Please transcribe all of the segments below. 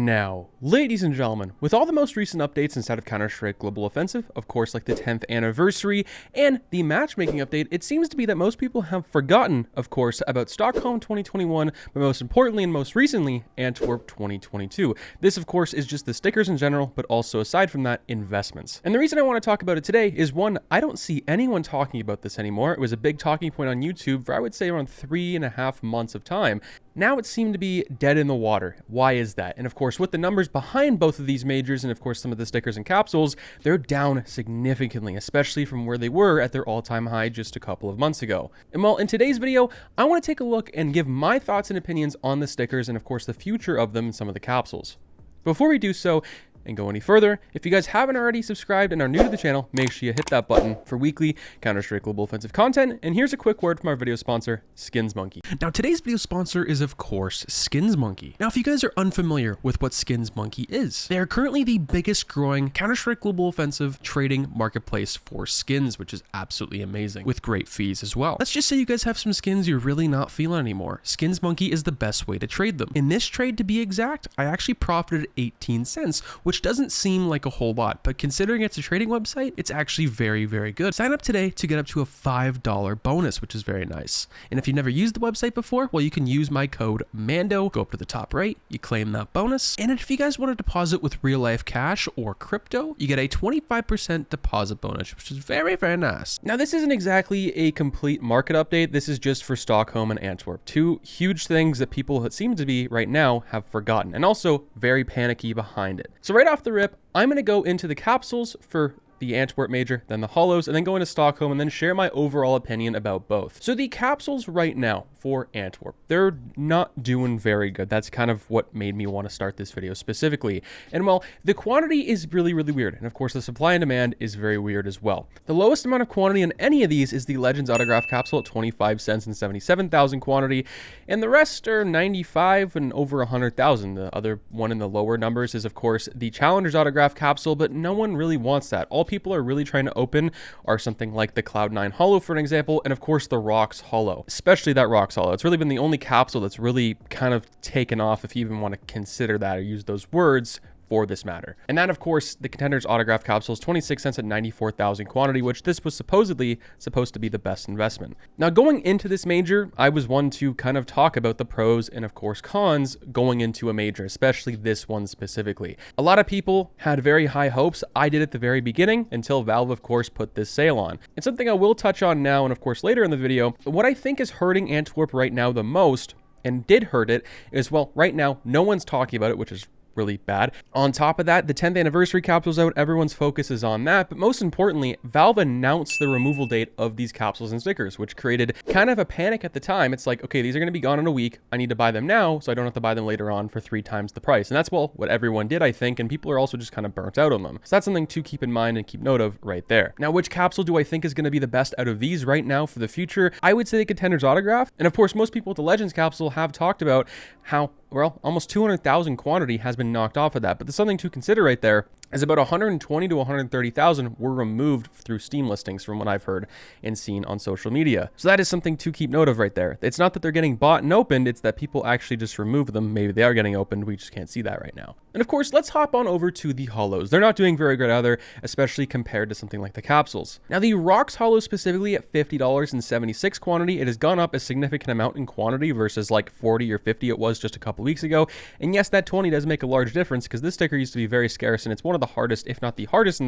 Now, ladies and gentlemen, with all the most recent updates inside of Counter-Strike Global Offensive, of course like the 10th anniversary, and the matchmaking update, it seems to be that most people have forgotten, of course, about Stockholm 2021, but most importantly and most recently, Antwerp 2022. This, of course, is just the stickers in general, but also aside from that, investments. And the reason I want to talk about it today is one, I don't see anyone talking about this anymore. It was a big talking point on YouTube for I would say around 3.5 months of time. Now it seemed to be dead in the water. Why is that? And of course, with the numbers behind both of these majors and of course some of the stickers and capsules, they're down significantly, especially from where they were at their all-time high just a couple of months ago. And well, in today's video, I want to take a look and give my thoughts and opinions on the stickers and of course the future of them and some of the capsules. Before we do so, and go any further, if you guys haven't already subscribed and are new to the channel, make sure you hit that button for weekly Counter-Strike Global Offensive content. And here's a quick word from our video sponsor, Skins Monkey. Now, today's video sponsor is, of course, Skins Monkey. Now, if you guys are unfamiliar with what Skins Monkey is, they are currently the biggest growing Counter-Strike Global Offensive trading marketplace for skins, which is absolutely amazing, with great fees as well. Let's just say you guys have some skins you're really not feeling anymore. Skins Monkey is the best way to trade them. In this trade, to be exact, I actually profited 18 cents, which doesn't seem like a whole lot, but considering it's a trading website, it's actually very, very good. Sign up today to get up to a $5 bonus, which is very nice. And if you've never used the website before, well, you can use my code MANDO, go up to the top right, you claim that bonus. And if you guys want to deposit with real life cash or crypto, you get a 25% deposit bonus, which is very, very nice. Now, this isn't exactly a complete market update. This is just for Stockholm and Antwerp, two huge things that people that seem to be right now have forgotten and also very panicky behind it. So right off the rip, I'm going to go into the capsules for the Antwerp major, then the holos, and then go into Stockholm and then share my overall opinion about both. So the capsules right now for Antwerp, they're not doing very good. That's kind of what made me want to start this video specifically. And well, the quantity is really, really weird. And of course, the supply and demand is very weird as well. The lowest amount of quantity in any of these is the Legends Autograph capsule at 25 cents and 77,000 quantity. And the rest are 95 and over 100,000. The other one in the lower numbers is of course the Challengers Autograph capsule, but no one really wants that. All people are really trying to open are something like the Cloud9 holo, for an example, and of course the Rocks holo, especially that Rocks holo. It's really been the only capsule that's really kind of taken off, if you even want to consider that or use those words for this matter. And then of course the Contenders Autograph capsule is 26 cents at 94,000 quantity, which this was supposedly supposed to be the best investment. Now going into this major, I was one to kind of talk about the pros and of course cons going into a major, especially this one specifically. A lot of people had very high hopes. I did at the very beginning until Valve of course put this sale on. And something I will touch on now and of course later in the video, what I think is hurting Antwerp right now the most and did hurt it is, well, right now no one's talking about it, which is really bad. On top of that, the 10th anniversary capsule's out. Everyone's focus is on that. But most importantly, Valve announced the removal date of these capsules and stickers, which created kind of a panic at the time. It's like, okay, these are going to be gone in a week. I need to buy them now so I don't have to buy them later on for 3 times the price. And that's, well, what everyone did, I think. And people are also just kind of burnt out on them. So that's something to keep in mind and keep note of right there. Now, which capsule do I think is going to be the best out of these right now for the future? I would say the Contenders Autograph. And of course, most people with the Legends capsule have talked about how, well, almost 200,000 quantity has been knocked off of that. But there's something to consider right there is about 120 to 130,000 were removed through Steam listings from what I've heard and seen on social media. So that is something to keep note of right there. It's not that they're getting bought and opened, it's that people actually just remove them. Maybe they are getting opened, we just can't see that right now. And of course, let's hop on over to the holos. They're not doing very good either, especially compared to something like the capsules. Now the Rocks holo specifically at $50.76 quantity, it has gone up a significant amount in quantity versus like 40 or 50 it was just a couple weeks ago. And yes, that 20 does make a large difference because this sticker used to be very scarce and it's one of the hardest, if not the hardest in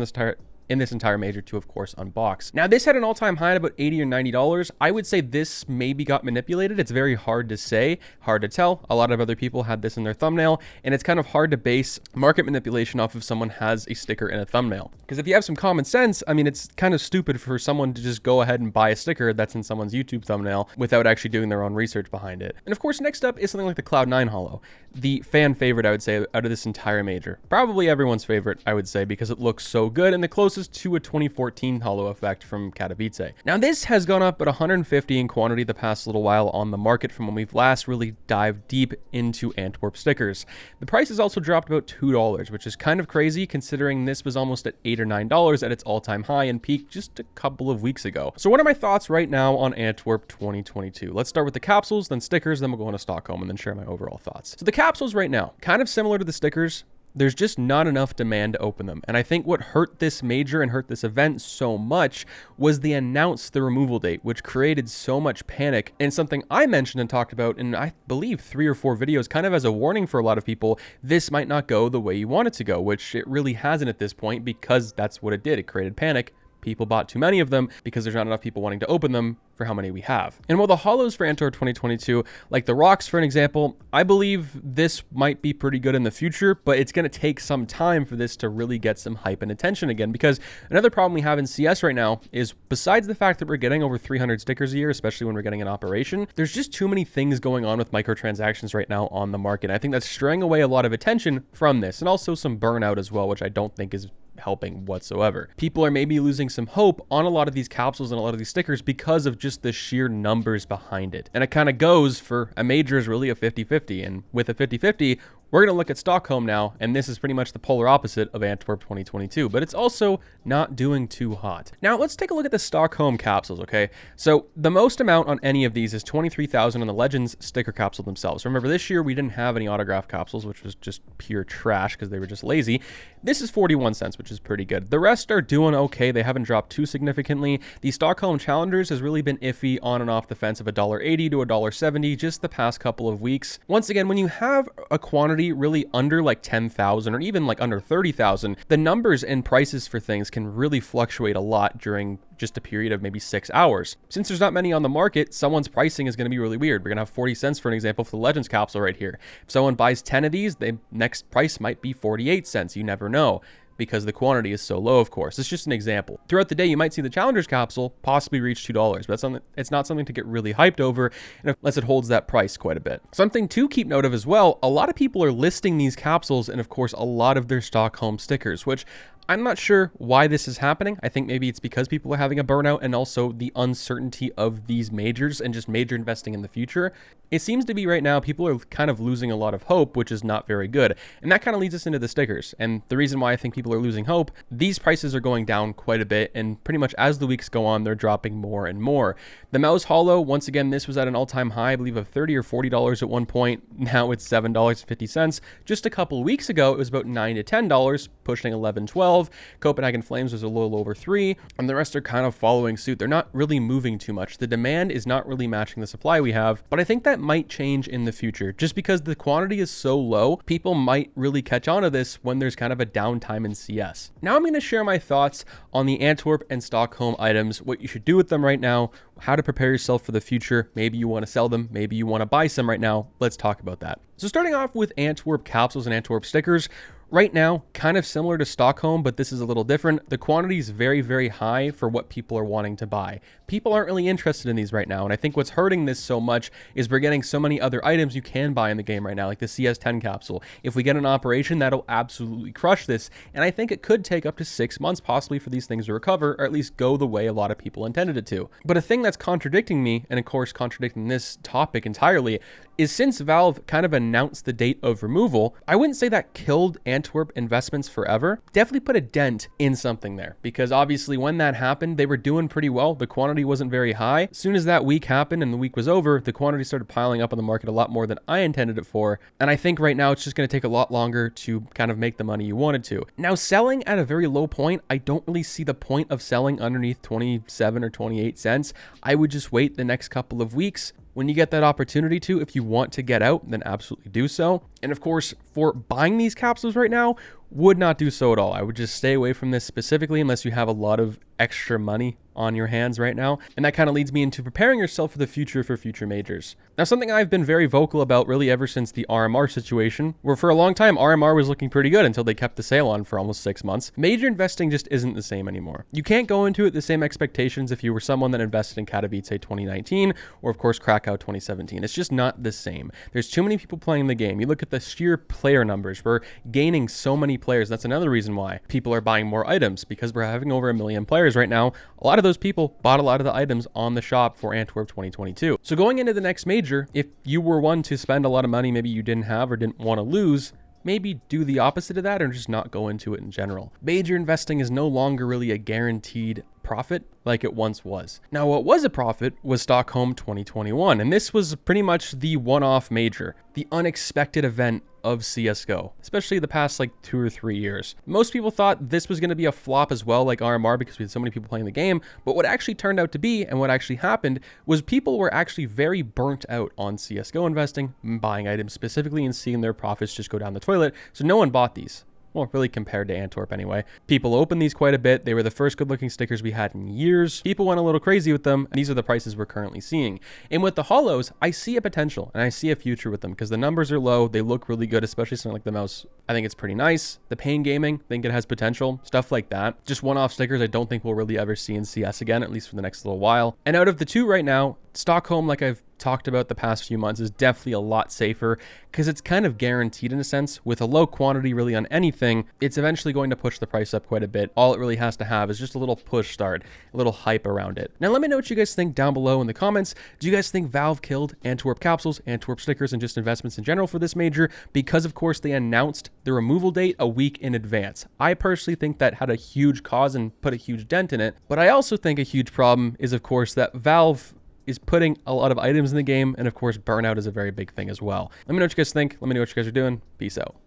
this entire major to, of course, unbox. Now, this had an all-time high at about $80 or $90. I would say this maybe got manipulated. It's very hard to say, hard to tell. A lot of other people had this in their thumbnail, and it's kind of hard to base market manipulation off if someone has a sticker in a thumbnail. Because if you have some common sense, I mean, it's kind of stupid for someone to just go ahead and buy a sticker that's in someone's YouTube thumbnail without actually doing their own research behind it. And of course, next up is something like the Cloud9 holo. The fan favorite, I would say, out of this entire major. Probably everyone's favorite, I would say, because it looks so good, and the closest closest to a 2014 holo effect from Katowice. Now this has gone up at 150 in quantity the past little while on the market from when we've last really dived deep into Antwerp stickers. The price has also dropped about $2, which is kind of crazy considering this was almost at $8 or $9 at its all-time high and peak just a couple of weeks ago. So what are my thoughts right now on Antwerp 2022? Let's start with the capsules, then stickers, then we'll go into Stockholm and then share my overall thoughts. So the capsules right now, kind of similar to the stickers. There's just not enough demand to open them. And I think what hurt this major and hurt this event so much was they announced the removal date, which created so much panic. And something I mentioned and talked about in, I believe, 3 or 4 videos, kind of as a warning for a lot of people, this might not go the way you want it to go, which it really hasn't at this point because that's what it did. It created panic. People bought too many of them because there's not enough people wanting to open them for how many we have. And while the holos for Antwerp 2022, like the rocks for an example, I believe this might be pretty good in the future, but it's going to take some time for this to really get some hype and attention again, because another problem we have in CS right now is besides the fact that we're getting over 300 stickers a year, especially when we're getting an operation, there's just too many things going on with microtransactions right now on the market. I think that's straying away a lot of attention from this, and also some burnout as well, which I don't think is helping whatsoever. People are maybe losing some hope on a lot of these capsules and a lot of these stickers because of just the sheer numbers behind it. And it kind of goes for a major is really a 50-50. And with a 50-50, we're going to look at Stockholm now, and this is pretty much the polar opposite of Antwerp 2022, but it's also not doing too hot. Now, let's take a look at the Stockholm capsules, okay? So the most amount on any of these is 23,000 on the Legends sticker capsule themselves. Remember, this year we didn't have any autograph capsules, which was just pure trash because they were just lazy. This is 41 cents, which is pretty good. The rest are doing okay. They haven't dropped too significantly. The Stockholm Challengers has really been iffy on and off the fence of $1.80 to $1.70 just the past couple of weeks. Once again, when you have a quantity really under like 10,000 or even like under 30,000, the numbers and prices for things can really fluctuate a lot during just a period of maybe 6 hours. Since there's not many on the market, someone's pricing is going to be really weird. We're going to have 40 cents for an example for the Legends capsule right here. If someone buys 10 of these, the next price might be 48 cents. You never know, because the quantity is so low, of course. It's just an example. Throughout the day, you might see the Challengers capsule possibly reach $2, but it's not something to get really hyped over unless it holds that price quite a bit. Something to keep note of as well, a lot of people are listing these capsules and of course a lot of their Stockholm stickers, which I'm not sure why this is happening. I think maybe it's because people are having a burnout and also the uncertainty of these majors and just major investing in the future. It seems to be right now people are kind of losing a lot of hope, which is not very good. And that kind of leads us into the stickers. And the reason why I think people are losing hope, these prices are going down quite a bit. And pretty much as the weeks go on, they're dropping more and more. The Mouse Holo, once again, this was at an all-time high, I believe of $30 or $40 at one point. Now it's $7.50. Just a couple of weeks ago, it was about $9 to $10, pushing 11, 12. Copenhagen Flames was a little over 3, and the rest are kind of following suit. They're not really moving too much. The demand is not really matching the supply we have, but I think that might change in the future. Just because the quantity is so low, people might really catch on to this when there's kind of a downtime in CS. Now I'm going to share my thoughts on the Antwerp and Stockholm items, what you should do with them right now, how to prepare yourself for the future. Maybe you want to sell them, maybe you want to buy some right now. Let's talk about that. So starting off with Antwerp capsules and Antwerp stickers, right now, kind of similar to Stockholm, but this is a little different. The quantity is very, very high for what people are wanting to buy. People aren't really interested in these right now, and I think what's hurting this so much is we're getting so many other items you can buy in the game right now, like the CS10 capsule. If we get an operation, that'll absolutely crush this, and I think it could take up to 6 months possibly for these things to recover, or at least go the way a lot of people intended it to. But a thing that's contradicting me, and of course contradicting this topic entirely, is since Valve kind of announced the date of removal, I wouldn't say that killed Antwerp investments forever. Definitely put a dent in something there, because obviously when that happened, they were doing pretty well. The quantity wasn't very high. As soon as that week happened and the week was over, the quantity started piling up on the market a lot more than I intended it for. And I think right now it's just going to take a lot longer to kind of make the money you wanted to. Now, selling at a very low point, I don't really see the point of selling underneath 27 or 28 cents. I would just wait the next couple of weeks. When you get that opportunity to, if you want to get out, then absolutely do so. And of course, for buying these capsules right now, would not do so at all. I would just stay away from this specifically unless you have a lot of extra money on your hands right now. And that kind of leads me into preparing yourself for the future for future majors. Now, something I've been very vocal about really ever since the RMR situation, where for a long time RMR was looking pretty good until they kept the sale on for almost 6 months. Major investing just isn't the same anymore. You can't go into it the same expectations if you were someone that invested in Katowice 2019 or of course Krakow 2017. It's just not the same. There's too many people playing the game. You look at the sheer player numbers. We're gaining so many players. That's another reason why people are buying more items, because we're having over 1 million players right now. A lot of those people bought a lot of the items on the shop for Antwerp 2022. So going into the next major, if you were one to spend a lot of money maybe you didn't have or didn't want to lose, maybe do the opposite of that or just not go into it in general. Major investing is no longer really a guaranteed profit like it once was. Now, what was a profit was Stockholm 2021, and this was pretty much the one-off major, the unexpected event of CSGO, especially the past like 2 or 3 years. Most people thought this was going to be a flop as well, like RMR, because we had so many people playing the game, but what actually turned out to be, and what actually happened, was people were actually very burnt out on CSGO investing, buying items specifically, and seeing their profits just go down the toilet, so no one bought these. Well, really compared to Antwerp anyway. People opened these quite a bit. They were the first good looking stickers we had in years. People went a little crazy with them, and these are the prices we're currently seeing. And with the holos, I see a potential and I see a future with them because the numbers are low. They look really good, especially something like the mouse. I think it's pretty nice. The Pain Gaming, I think it has potential, stuff like that. Just one-off stickers I don't think we'll really ever see in CS again, at least for the next little while. And out of the two right now, Stockholm, like I've talked about the past few months, is definitely a lot safer because it's kind of guaranteed in a sense. With a low quantity really on anything, it's eventually going to push the price up quite a bit. All it really has to have is just a little push start, a little hype around it. Now let me know what you guys think down below in the comments. Do you guys think Valve killed Antwerp capsules, Antwerp stickers, and just investments in general for this major because of course they announced the removal date a week in advance? I personally think that had a huge cause and put a huge dent in it, but I also think a huge problem is of course that Valve is putting a lot of items in the game, and of course burnout is a very big thing as well. Let me know what you guys think. Let me know what you guys are doing. Peace out.